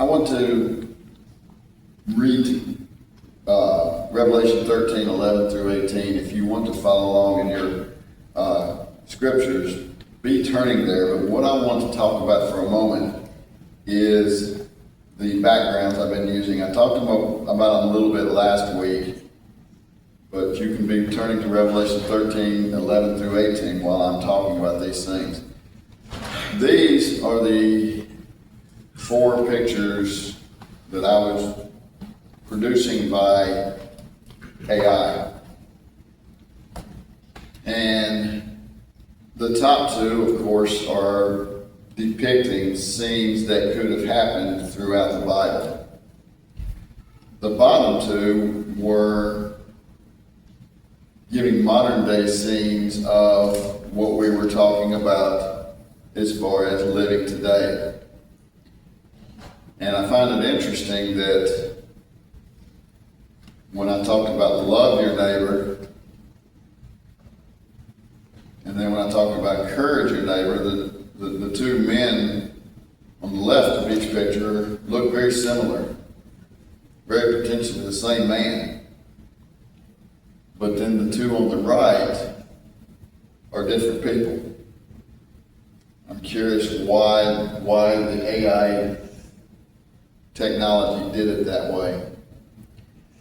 I want to read Revelation 13, 11 through 18. If you want to follow along in your scriptures, be turning there. But what I want to talk about for a moment is the backgrounds I've been using. I talked about them a little bit last week, but you can be turning to Revelation 13, 11 through 18 while I'm talking about these things. These are the 4 pictures that I was producing by AI. And the top 2, of course, are depicting scenes that could have happened throughout the Bible. The bottom 2 were giving modern day scenes of what we were talking about as far as living today. And I find it interesting that when I talked about love your neighbor, and then when I talked about encourage your neighbor, the 2 men on the left of each picture look very similar, very potentially the same man. But then the 2 on the right are different people. I'm curious why the AI technology did it that way.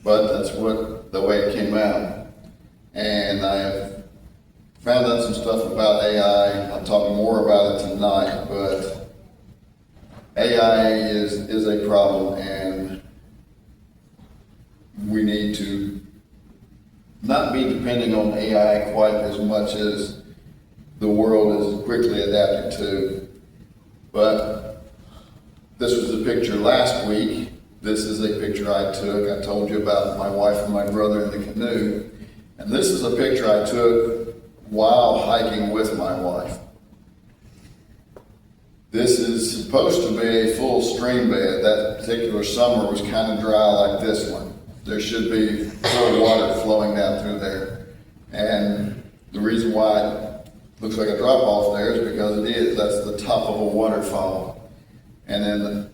But that's the way it came out. And I have found out some stuff about AI. I'll talk more about it tonight, but AI is a problem, and we need to not be depending on AI quite as much as the world is quickly adapting to. But this was a picture last week. This is a picture I took. I told you about my wife and my brother in the canoe. And this is a picture I took while hiking with my wife. This is supposed to be a full stream bed. That particular summer was kind of dry like this one. There should be full water flowing down through there. And the reason why it looks like a drop off there is because it is. That's the top of a waterfall. And then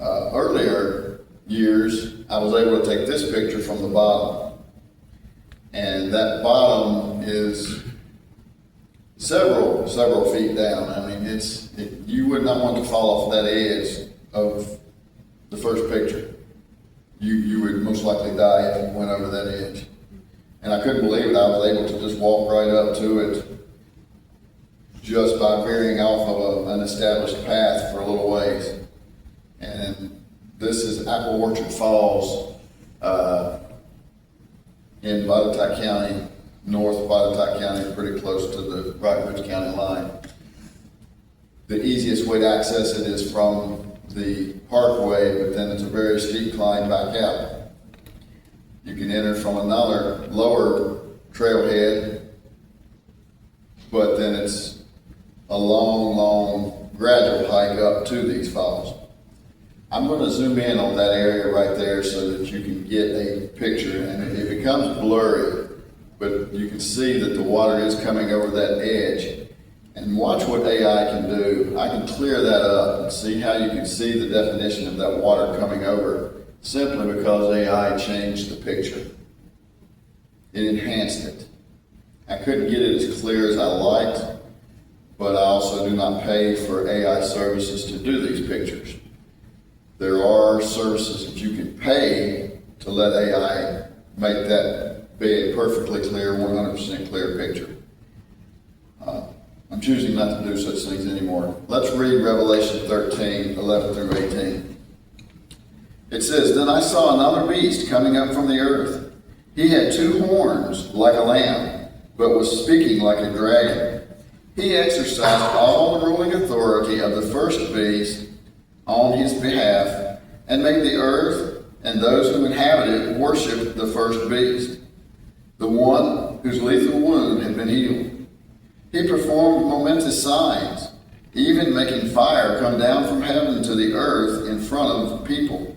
earlier years, I was able to take this picture from the bottom. And that bottom is several feet down. I mean, you would not want to fall off that edge of the first picture. You would most likely die if you went over that edge. And I couldn't believe it. I was able to just walk right up to it just by veering off of an established path for a little ways. And this is Apple Orchard Falls in Botetourt County, north Botetourt County, pretty close to the Rockbridge County line. The easiest way to access it is from the parkway, but then it's a very steep climb back out. You can enter from another lower trailhead, but then it's a long, gradual hike up to these falls. I'm going to zoom in on that area right there so that you can get a picture, and it becomes blurry, but you can see that the water is coming over that edge. And watch what AI can do. I can clear that up and see how you can see the definition of that water coming over simply because AI changed the picture. It enhanced it. I couldn't get it as clear as I liked, but I also do not pay for AI services to do these pictures. There are services that you can pay to let AI make that be a perfectly clear, 100% clear picture. I'm choosing not to do such things anymore. Let's read Revelation 13, 11 through 18. It says, "Then I saw another beast coming up from the earth. He had 2 horns like a lamb, but was speaking like a dragon. He exercised all the ruling authority of the first beast on his behalf, and made the earth and those who inhabit it worship the first beast, the one whose lethal wound had been healed. He performed momentous signs, even making fire come down from heaven to the earth in front of people.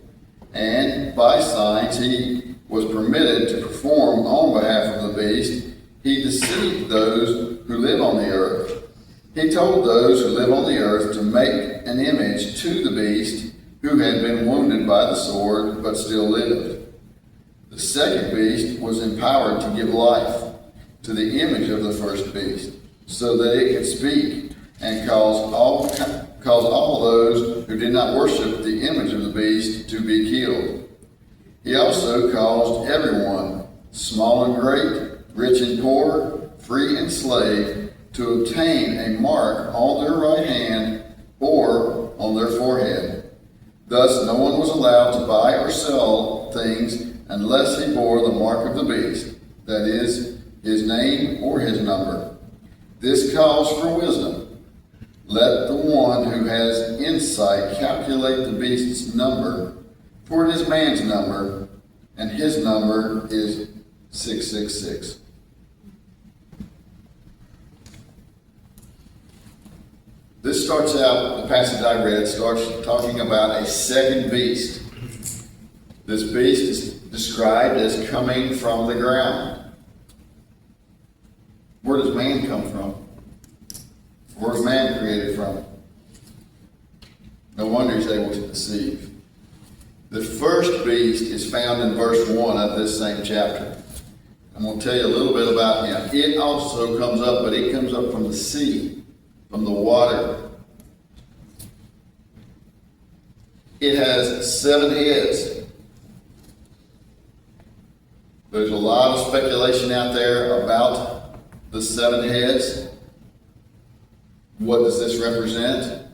And by signs he was permitted to perform on behalf of the beast. He deceived those who live on the earth. He told those who live on the earth to make an image to the beast who had been wounded by the sword, but still lived. The second beast was empowered to give life to the image of the first beast, so that it could speak and cause all those who did not worship the image of the beast to be killed. He also caused everyone, small and great, rich and poor, free and slave, to obtain a mark on their right hand or on their forehead. Thus no one was allowed to buy or sell things unless he bore the mark of the beast, that is, his name or his number. This calls for wisdom. Let the one who has insight calculate the beast's number, for it is man's number, and his number is 666. This starts out, the passage I read starts talking about a second beast. This beast is described as coming from the ground. Where does man come from? Where is man created from? No wonder he's able to deceive. The first beast is found in verse 1 of this same chapter. I'm going to tell you a little bit about him. It also comes up, but it comes up from the sea, from the water. It has 7 heads. There's a lot of speculation out there about the 7 heads. What does this represent?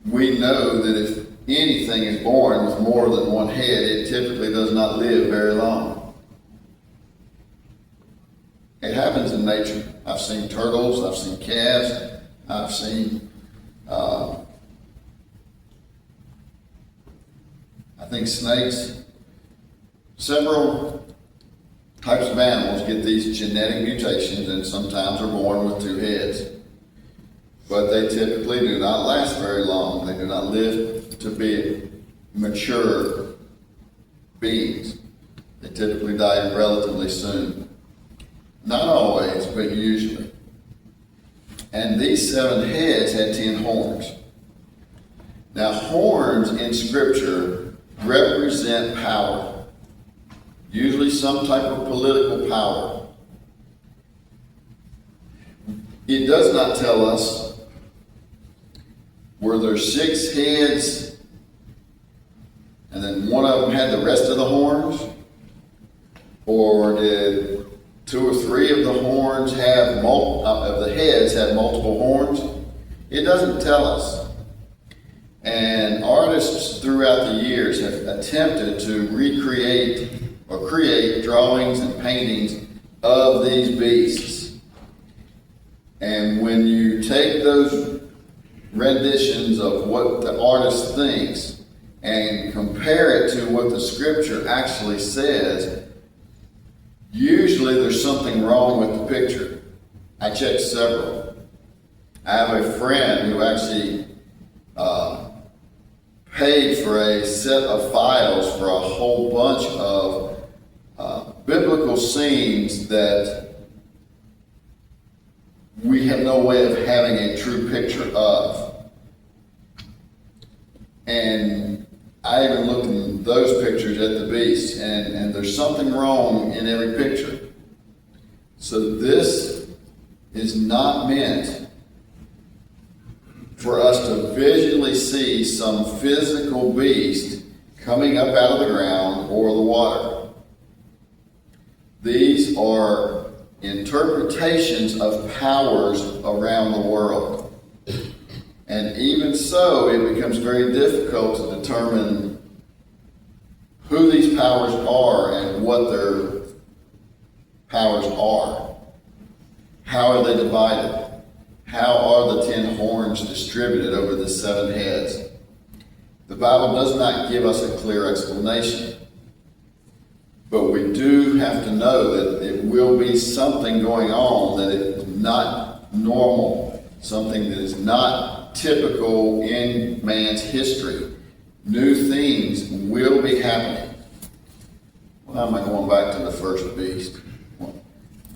We know that if anything is born with more than one head, it typically does not live very long. It happens in nature. I've seen turtles, I've seen calves, I've seen, I think snakes. Several types of animals get these genetic mutations and sometimes are born with 2 heads. But they typically do not last very long. They do not live to be mature beings. They typically die relatively soon. Not always, but usually. And these 7 heads had 10 horns. Now, horns in Scripture represent power, usually some type of political power. It does not tell us, were there 6 heads and then one of them had the rest of the horns? Or did 2 or 3 of the horns have of the heads have multiple horns? It doesn't tell us. And artists throughout the years have attempted to recreate or create drawings and paintings of these beasts. And when you take those renditions of what the artist thinks and compare it to what the Scripture actually says, usually there's something wrong with the picture. I checked several. I have a friend who actually paid for a set of files for a whole bunch of biblical scenes that we have no way of having a true picture of. And I even looked in those pictures at the beast, and there's something wrong in every picture. So this is not meant for us to visually see some physical beast coming up out of the ground or the water. These are interpretations of powers around the world. And even so, it becomes very difficult to determine who these powers are and what their powers are. How are they divided? How are the 10 horns distributed over the 7 heads? The Bible does not give us a clear explanation. But we do have to know that it will be something going on that is not normal, something that is not typical in man's history. New things will be happening. Why am I going back to the first beast?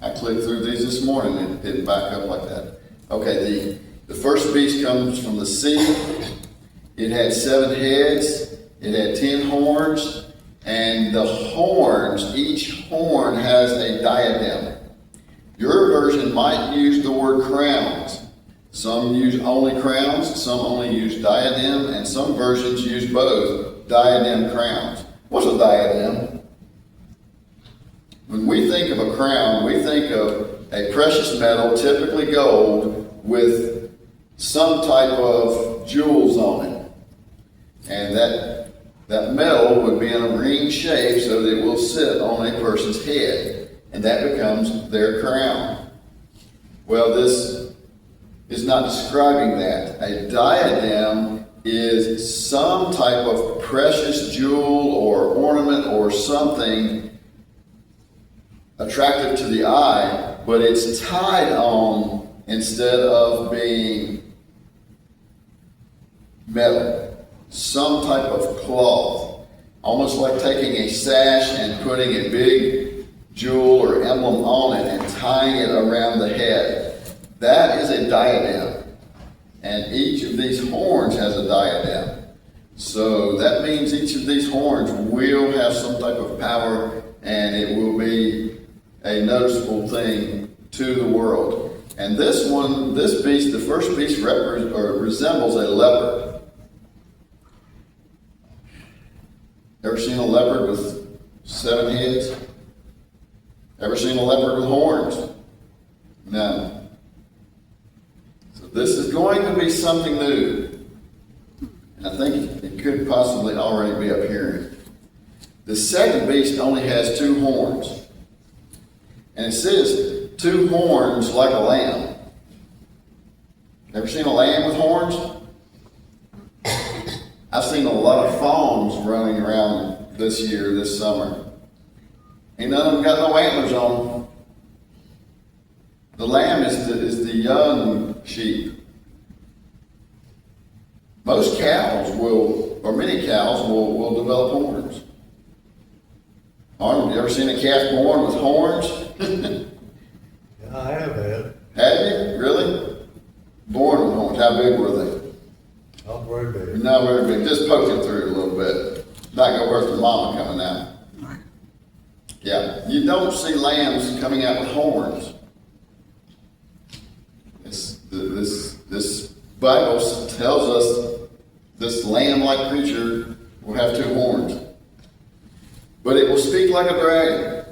I clicked through these this morning and it didn't back up like that. Okay, the first beast comes from the sea. It had 7 heads, it had 10 horns, and the horns, each horn has a diadem. Your version might use the word crowns. Some use only crowns, some only use diadem, and some versions use both, diadem, crowns. What's a diadem? When we think of a crown, we think of a precious metal, typically gold, with some type of jewels on it. And that metal would be in a ring shape so that it will sit on a person's head, and that becomes their crown. Well, this is not describing that. A diadem is some type of precious jewel or ornament or something attractive to the eye, but it's tied on instead of being metal. Some type of cloth, almost like taking a sash and putting a big jewel or emblem on it and tying it around the head. That is a diadem, and each of these horns has a diadem. So that means each of these horns will have some type of power, and it will be a noticeable thing to the world. And this beast, the first beast resembles a leopard. Ever seen a leopard with 7 heads? Ever seen a leopard with horns? No. So this is going to be something new. And I think it could possibly already be appearing. The second beast only has 2 horns. And it says 2 horns like a lamb. Ever seen a lamb with horns? I've seen a lot of fawns running around this summer. Ain't none of them got no antlers on them. The lamb is the young sheep. Most cows many cows will develop horns. Arnold, you ever seen a calf born with horns? Yeah, I have had. Have you? Really? Born with horns. How big were they? Not very big. Not very big. Just poking through it a little bit. Not gonna hurt the mama coming out. Yeah, you don't see lambs coming out with horns. This Bible tells us this lamb-like creature will have 2 horns. But it will speak like a dragon.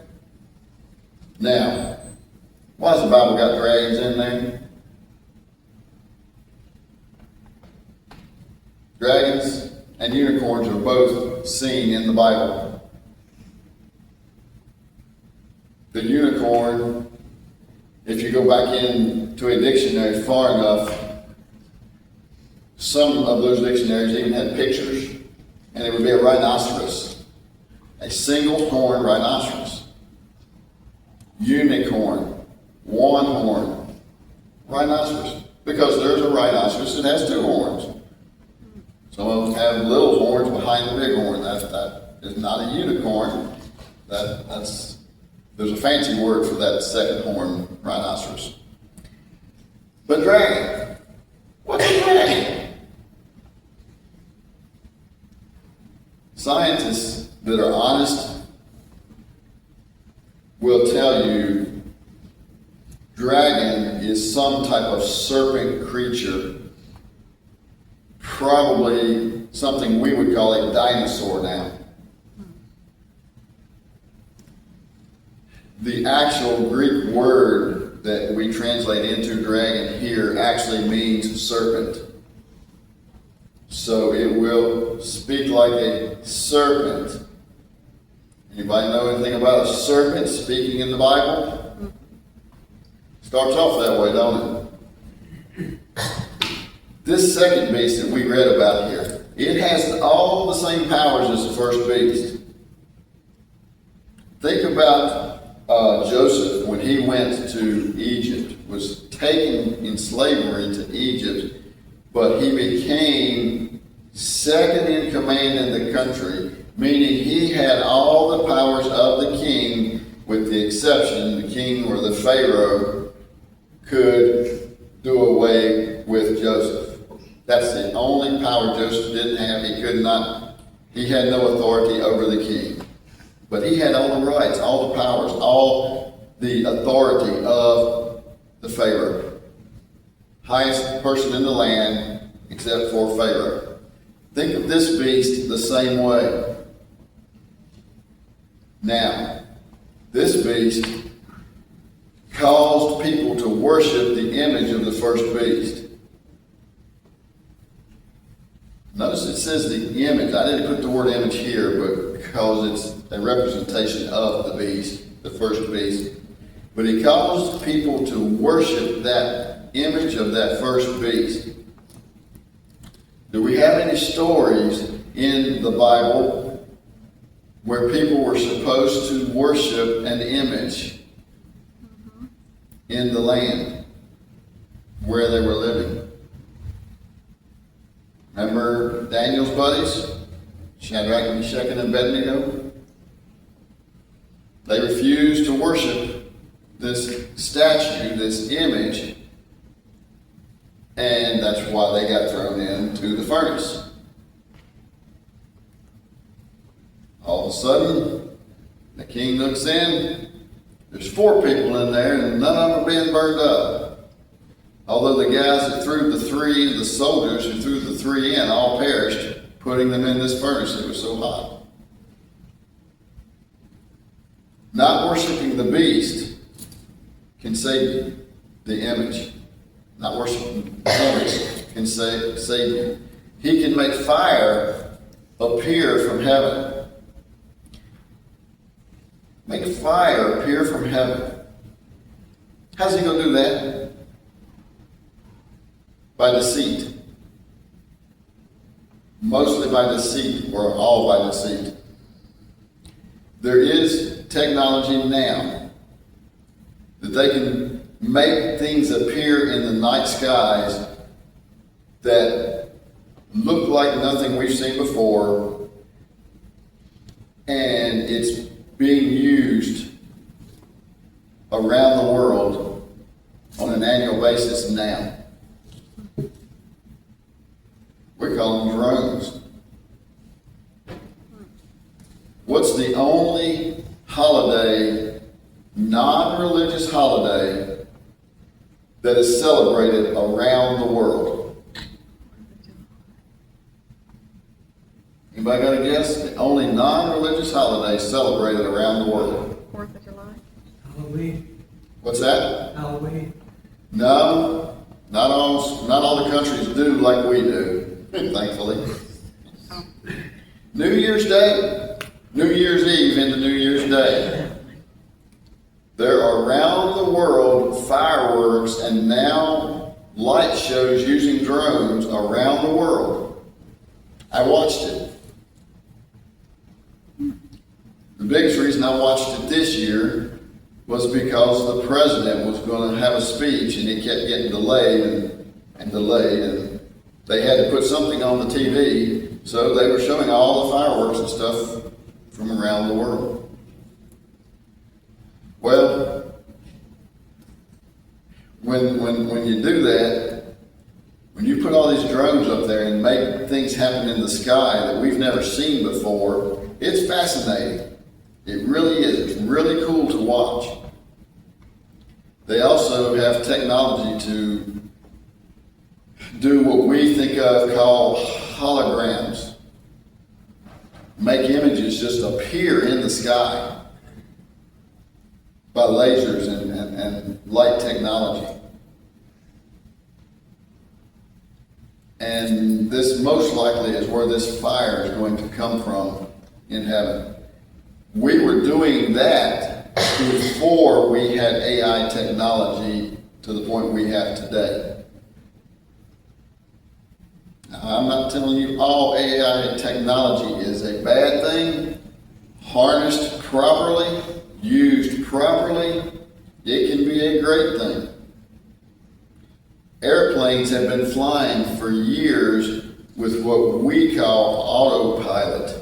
Now, why has the Bible got dragons in there? Dragons and unicorns are both seen in the Bible. The unicorn, if you go back into a dictionary far enough, some of those dictionaries even had pictures, and it would be a rhinoceros, a single horn rhinoceros. Unicorn, 1 horn, rhinoceros, because there's a rhinoceros that has 2 horns. Some of them have little horns behind the big horn. That is not a unicorn. There's a fancy word for that second horn rhinoceros. But dragon. What's a dragon? Scientists that are honest will tell you dragon is some type of serpent creature, probably something we would call a dinosaur now. The actual Greek word that we translate into dragon here actually means serpent. So it will speak like a serpent. Anybody know anything about a serpent speaking in the Bible? Starts off that way, don't it? This second beast that we read about here, it has all the same powers as the first beast. Think about Joseph when he went to Egypt, was taken in slavery to Egypt, but he became second in command in the country, meaning he had all the powers of the king, with the exception the king or the Pharaoh could do away with Joseph. That's the only power Joseph didn't have. He had no authority over the king. But he had all the rights, all the powers, all the authority of the Pharaoh. Highest person in the land except for Pharaoh. Think of this beast the same way. Now, this beast caused people to worship the image of the first beast. Notice it says the image. I didn't put the word image here, but because it's a representation of the beast, the first beast. But he caused people to worship that image of that first beast. Do we have any stories in the Bible where people were supposed to worship an image in the land where they were living? Remember Daniel's buddies, Shadrach, Meshach, and Abednego? They refused to worship this statue, this image, and that's why they got thrown into the furnace. All of a sudden, the king looks in, there's 4 people in there, and none of them are being burned up. Although the guys that threw the soldiers who threw the 3 in, all perished, putting them in this furnace. It was so hot. Not worshiping the beast can save you. The image. Not worshiping the image can save you. He can make fire appear from heaven. Make fire appear from heaven. How's he going to do that? By deceit. Mostly by deceit, or all by deceit. There is technology now that they can make things appear in the night skies that look like nothing we've seen before, and it's being used around the world on an annual basis now. We call them drones. What's the only holiday, non-religious holiday, that is celebrated around the world? Anybody got a guess? The only non-religious holiday celebrated around the world. 4th of July. Halloween. What's that? Halloween. No, not all the countries do like we do, thankfully. Oh. New Year's Day, New Year's Eve into New Year's Day. There are around the world fireworks and now light shows using drones around the world. I watched it. The biggest reason I watched it this year was because the president was going to have a speech and it kept getting delayed and delayed, and they had to put something on the TV, so they were showing all the fireworks and stuff from around the world. Well, when you do that, when you put all these drones up there and make things happen in the sky that we've never seen before, it's fascinating. It really is. It's really cool to watch. They also have technology to do what we think of called holograms. Make images just appear in the sky by lasers and light technology. And this most likely is where this fire is going to come from in heaven. We were doing that before we had AI technology to the point we have today. Now, I'm not telling you all AI technology is a bad thing. Harnessed properly, used properly, it can be a great thing. Airplanes have been flying for years with what we call autopilot.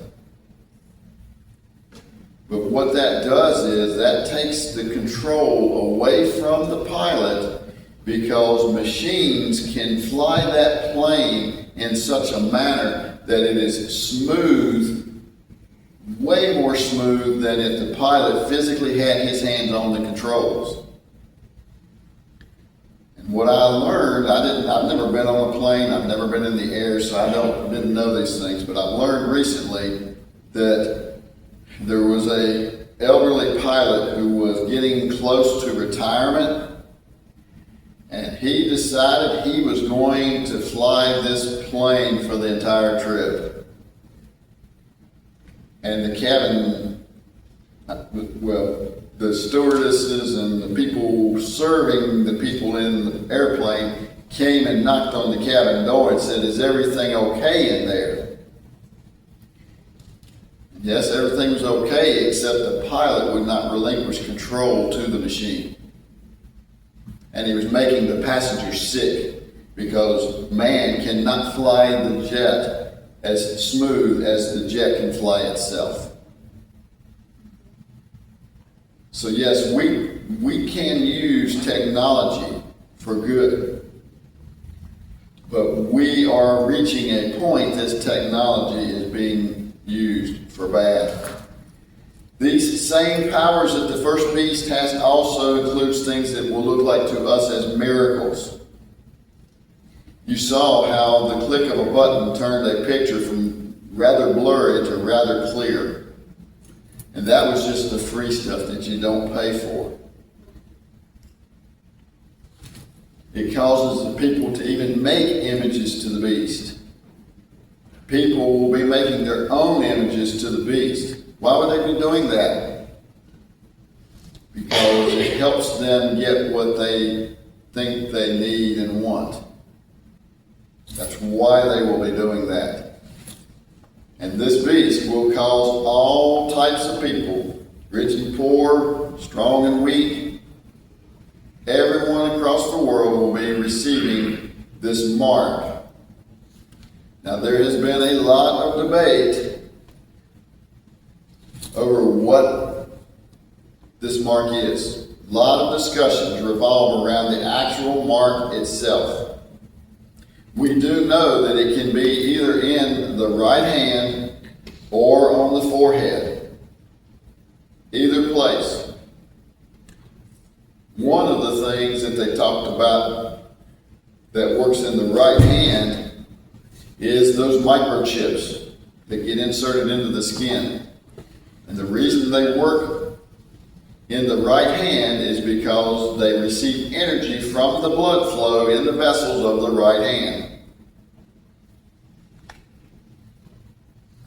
But what that does is that takes the control away from the pilot, because machines can fly that plane in such a manner that it is smooth, way more smooth than if the pilot physically had his hands on the controls. And what I learned, I've never been on a plane, I've never been in the air, so didn't know these things, but I've learned recently that there was a elderly pilot who was getting close to retirement, and he decided he was going to fly this plane for the entire trip. And the cabin, well, the stewardesses and the people serving the people in the airplane came and knocked on the cabin door and said, "Is everything okay in there?" Yes, everything was okay, except the pilot would not relinquish control to the machine. And he was making the passengers sick, because man cannot fly the jet as smooth as the jet can fly itself. So yes, we can use technology for good, but we are reaching a point this technology is being used for bad. These same powers that the first beast has also includes things that will look like to us as miracles. You saw how the click of a button turned a picture from rather blurry to rather clear. And that was just the free stuff that you don't pay for. It causes the people to even make images to the beast. People will be making their own images to the beast. Why would they be doing that? Because it helps them get what they think they need and want. That's why they will be doing that. And this beast will cause all types of people, rich and poor, strong and weak, everyone across the world will be receiving this mark. Now, there has been a lot of debate over what this mark is. A lot of discussions revolve around the actual mark itself. We do know that it can be either in the right hand or on the forehead. Either place. One of the things that they talked about that works in the right hand is those microchips that get inserted into the skin. And the reason they work in the right hand is because they receive energy from the blood flow in the vessels of the right hand.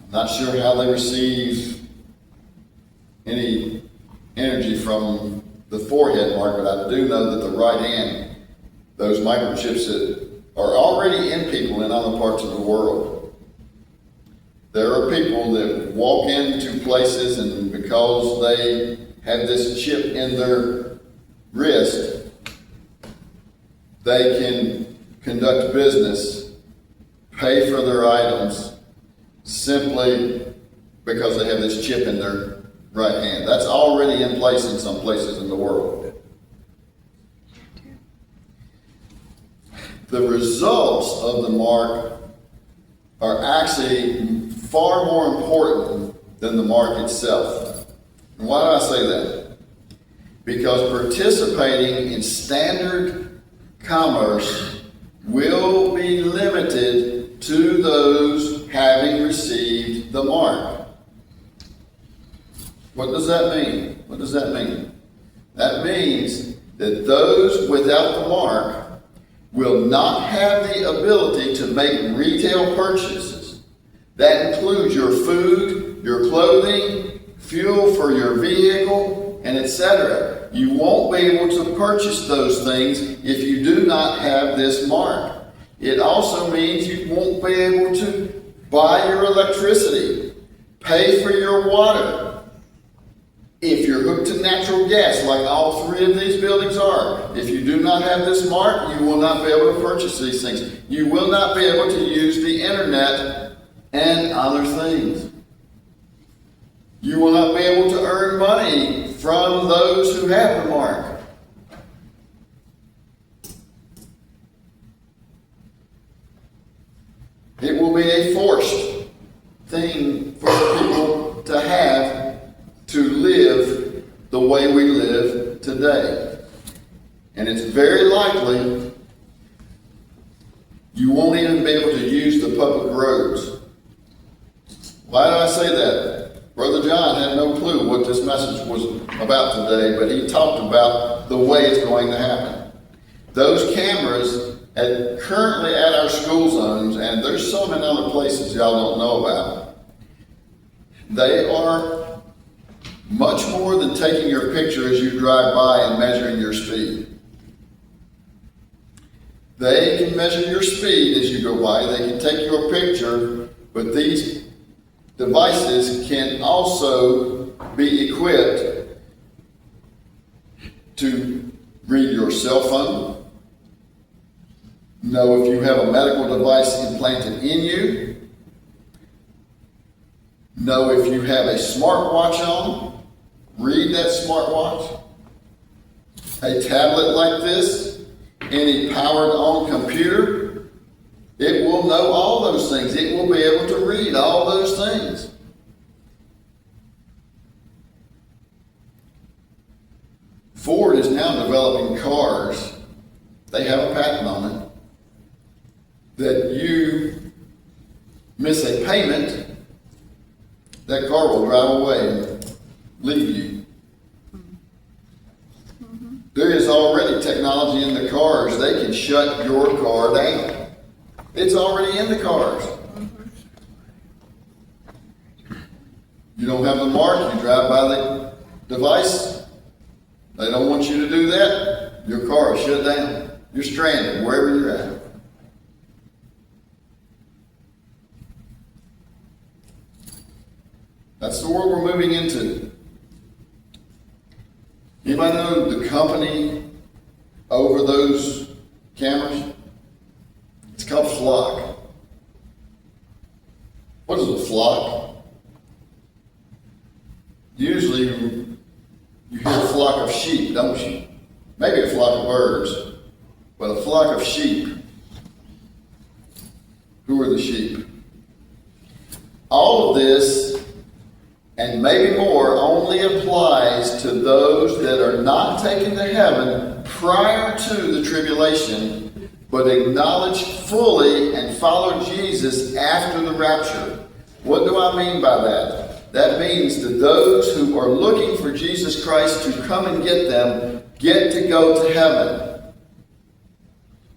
I'm not sure how they receive any energy from the forehead mark, but I do know that the right hand, those microchips that are already in people in other parts of the world. There are people that walk into places, and because they have this chip in their wrist, they can conduct business, pay for their items, simply because they have this chip in their right hand. That's already in place in some places in the world. The results of the mark are actually far more important than the mark itself. And why do I say that? Because participating in standard commerce will be limited to those having received the mark. What does that mean? What does that mean? That means that those without the mark will not have the ability to make retail purchases. That includes your food, your clothing, fuel for your vehicle, and etc. You won't be able to purchase those things if you do not have this mark. It also means you won't be able to buy your electricity, pay for your water. If you're hooked to natural gas, like all three of these buildings are, if you do not have this mark, you will not be able to purchase these things. You will not be able to use the internet and other things. You will not be able to earn money from those who have the mark. thing for people to have to live the way we live today. And it's very likely you won't even be able to use the public roads. Why do I say that? Brother John had no clue what this message was about today, but he talked about the way it's going to happen. Those cameras currently at our school zones, and there's some in other places y'all don't know about, they are much more than taking your picture as you drive by and measuring your speed. They can measure your speed as you go by. They can take your picture, but these devices can also be equipped to read your cell phone, know if you have a medical device implanted in you, know if you have a smartwatch on, read that smartwatch, a tablet like this, any powered on computer, it will know all those things. It will be able to read all those things. Ford is now developing cars. They have a patent on it that you miss a payment, that car will drive away and leave you. There is already technology in the cars. They can shut your car down. It's already in the cars. You don't have the mark, you drive by the device. They don't want you to do that. Your car is shut down. You're stranded wherever you're at. That's the world we're moving into. Anybody know the company over those cameras? It's called Flock. What is a flock? Usually you hear a flock of sheep, don't you? Maybe a flock of birds, but a flock of sheep. Who are the sheep? All of this, and maybe more, only applies to those that are not taken to heaven prior to the tribulation, but acknowledge fully and follow Jesus after the rapture. What do I mean by that? That means that those who are looking for Jesus Christ to come and get them get to go to heaven.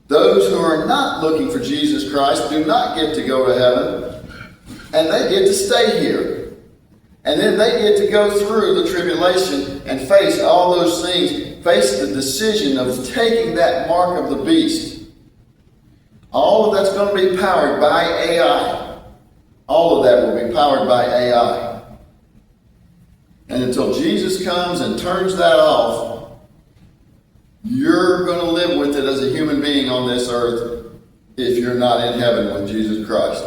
Those who are not looking for Jesus Christ do not get to go to heaven, and they get to stay here. And then they get to go through the tribulation and face all those things, face the decision of taking that mark of the beast. All of that's going to be powered by AI. All of that will be powered by AI. And until Jesus comes and turns that off, you're going to live with it as a human being on this earth if you're not in heaven with Jesus Christ.